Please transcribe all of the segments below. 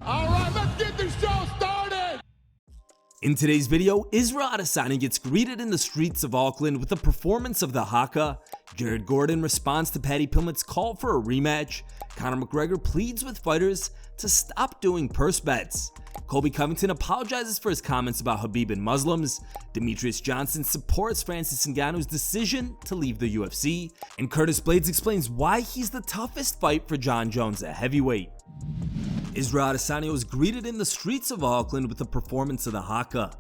All right, let's get this show started. In today's video, Israel Adesanya gets greeted in the streets of Auckland with a performance of the Haka. Jared Gordon responds to Paddy Pimblett's call for a rematch. Conor McGregor pleads with fighters to stop doing purse bets. Colby Covington apologizes for his comments about Khabib and Muslims. Demetrious Johnson supports Francis Ngannou's decision to leave the UFC. And Blaydes explains why he's the toughest fight for Jon Jones at heavyweight. Israel Adesanya was greeted in the streets of Auckland with a performance of the Haka.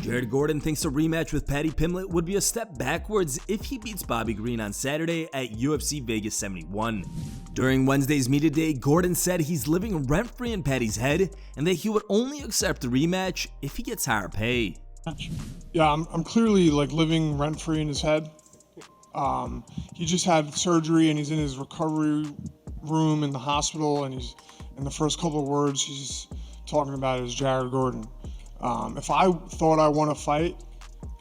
Jared Gordon thinks a rematch with Paddy Pimblett would be a step backwards if he beats Bobby Green on Saturday at UFC Vegas 71. During Wednesday's media day, Gordon said he's living rent-free in Paddy's head and that he would only accept the rematch if he gets higher pay. Yeah, I'm clearly like living rent-free in his head. He just had surgery and he's in his recovery room in the hospital, and he's in the first couple of words he's talking about is Jared Gordon. If I thought I want to fight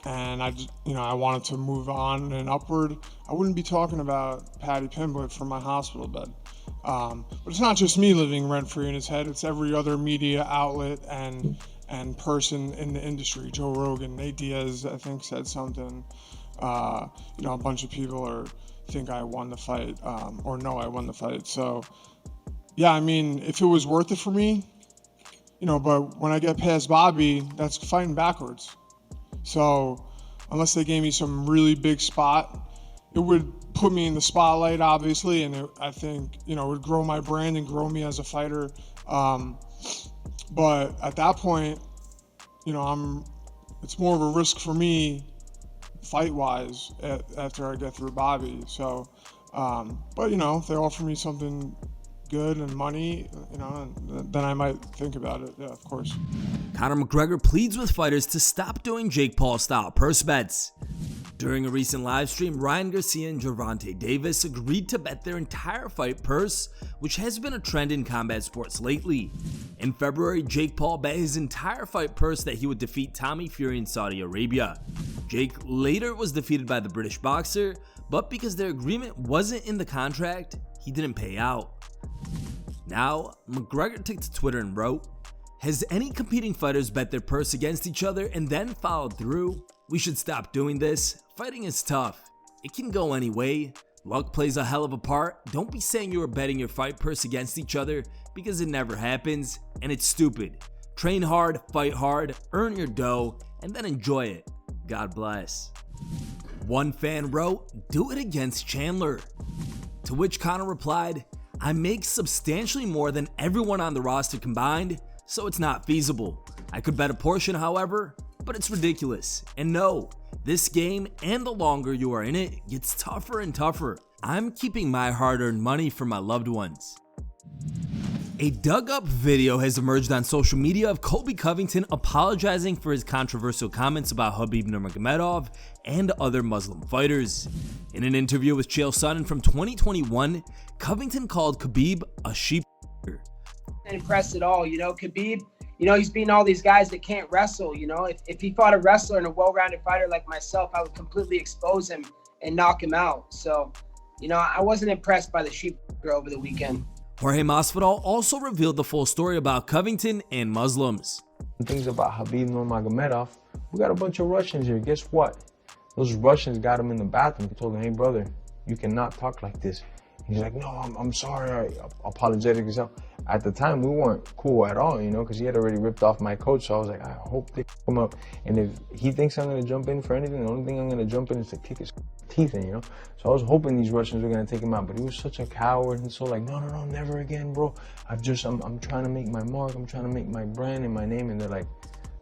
and I wanted to move on and upward, I wouldn't be talking about Paddy Pimblett from my hospital bed. But it's not just me living rent-free in his head, it's every other media outlet and person in the industry. Joe Rogan, Nate Diaz, I think, said something. A bunch of people think I won the fight, or know I won the fight. So, yeah, I mean, if it was worth it for me, but when I get past Bobby, that's fighting backwards. So unless they gave me some really big spot, it would put me in the spotlight, obviously, and I think, it would grow my brand and grow me as a fighter. But at that point, it's more of a risk for me fight-wise after I get through Bobby. So, but if they offer me something good and money, then I might think about it. Yeah, of course. Conor McGregor pleads with fighters to stop doing Jake Paul-style purse bets. During a recent live stream, Ryan Garcia and Gervonta Davis agreed to bet their entire fight purse, which has been a trend in combat sports lately. In February, Jake Paul bet his entire fight purse that he would defeat Tommy Fury in Saudi Arabia. Jake later was defeated by the British boxer, but because their agreement wasn't in the contract, he didn't pay out. Now, McGregor took to Twitter and wrote, "Has any competing fighters bet their purse against each other and then followed through? We should stop doing this. Fighting is tough. It can go any way. Luck plays a hell of a part. Don't be saying you are betting your fight purse against each other because it never happens, and it's stupid. Train hard, fight hard, earn your dough, and then enjoy it. God bless." One fan wrote, "Do it against Chandler." To which Conor replied, "I make substantially more than everyone on the roster combined, so it's not feasible. I could bet a portion, however, but it's ridiculous. And no, this game, and the longer you are in it, gets tougher and tougher. I'm keeping my hard-earned money for my loved ones." A dug-up video has emerged on social media of Colby Covington apologizing for his controversial comments about Khabib Nurmagomedov and other Muslim fighters. In an interview with Chael Sonnen from 2021, Covington called Khabib a sheep. Impressed at all, Khabib, he's beating all these guys that can't wrestle. If he fought a wrestler and a well-rounded fighter like myself, I would completely expose him and knock him out. So, I wasn't impressed by the sheep over the weekend. Jorge Masvidal also revealed the full story about Covington and Muslims. Things about Khabib Nurmagomedov, we got a bunch of Russians here. Guess what? Those Russians got him in the bathroom. They told him, "Hey brother, you cannot talk like this. He's like, no, I'm sorry, apologetic yourself. At the time, we weren't cool at all, you know, because he had already ripped off my coach. So I was like, I hope they come up. And if he thinks I'm going to jump in for anything, the only thing I'm going to jump in is to kick his teeth in, you know. So I was hoping these Russians were going to take him out. But he was such a coward. And so like, no, never again, bro. I'm trying to make my mark. I'm trying to make my brand and my name. And they're like,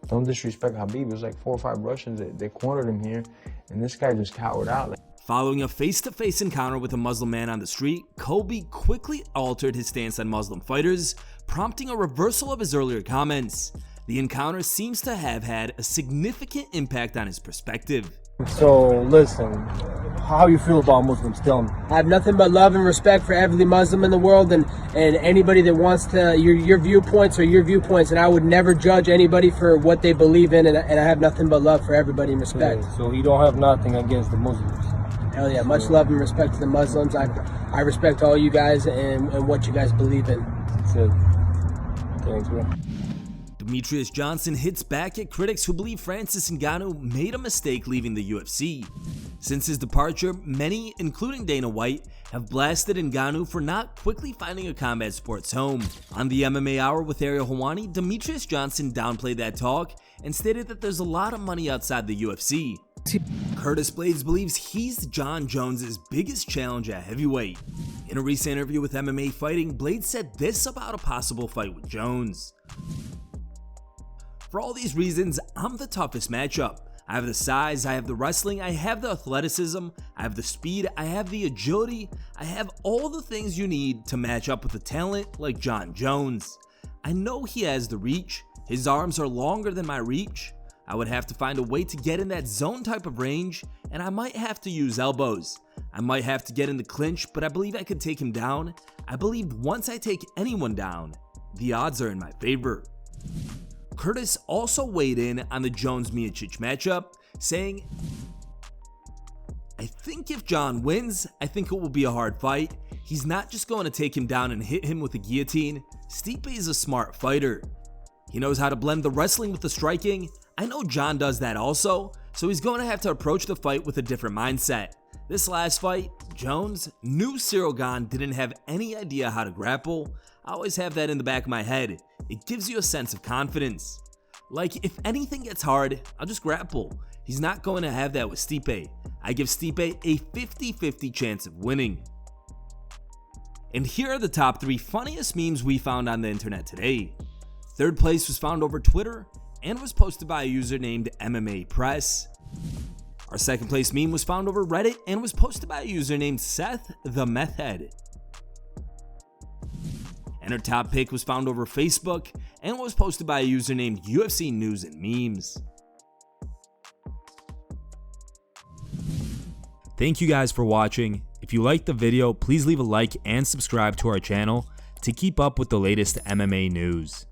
don't disrespect Khabib. It was like 4 or 5 Russians that they cornered him here. And this guy just cowered out. Like, following a face-to-face encounter with a Muslim man on the street, Colby quickly altered his stance on Muslim fighters, prompting a reversal of his earlier comments. The encounter seems to have had a significant impact on his perspective. So listen, how you feel about Muslims? Tell me. I have nothing but love and respect for every Muslim in the world, and anybody that wants to your viewpoints or your viewpoints, and I would never judge anybody for what they believe in, and I have nothing but love for everybody and respect. Okay, so you don't have nothing against the Muslims? Hell yeah, much love and respect to the Muslims. I respect all you guys and what you guys believe in. That's it. Thanks, bro. Demetrious Johnson hits back at critics who believe Francis Ngannou made a mistake leaving the UFC. Since his departure, many, including Dana White, have blasted Ngannou for not quickly finding a combat sports home. On the MMA Hour with Ariel Helwani, Demetrious Johnson downplayed that talk and stated that there's a lot of money outside the UFC. Curtis Blaydes believes he's Jon Jones' biggest challenge at heavyweight. In a recent interview with MMA Fighting, Blaydes said this about a possible fight with Jones. For all these reasons, I'm the toughest matchup. I have the size, I have the wrestling, I have the athleticism, I have the speed, I have the agility, I have all the things you need to match up with a talent like Jon Jones. I know he has the reach, his arms are longer than my reach. I would have to find a way to get in that zone type of range, and I might have to use elbows. I might have to get in the clinch, but I believe I could take him down. I believe once I take anyone down, the odds are in my favor. Curtis also weighed in on the Jones-Miocic matchup, saying, I think if Jon wins, I think it will be a hard fight. He's not just going to take him down and hit him with a guillotine. Stipe is a smart fighter. He knows how to blend the wrestling with the striking. I know Jon does that also, so he's going to have to approach the fight with a different mindset. This last fight, Jones knew Cyril Gane didn't have any idea how to grapple. I always have that in the back of my head. It gives you a sense of confidence. Like, if anything gets hard, I'll just grapple. He's not going to have that with Stipe. I give Stipe a 50-50 chance of winning. And here are the top 3 funniest memes we found on the internet today. Third place was found over Twitter and was posted by a user named MMA Press. Our second place meme was found over Reddit and was posted by a user named Seth the Meth Head. And our top pick was found over Facebook and was posted by a user named UFC News and Memes. Thank you guys for watching. If you liked the video, please leave a like and subscribe to our channel to keep up with the latest MMA news.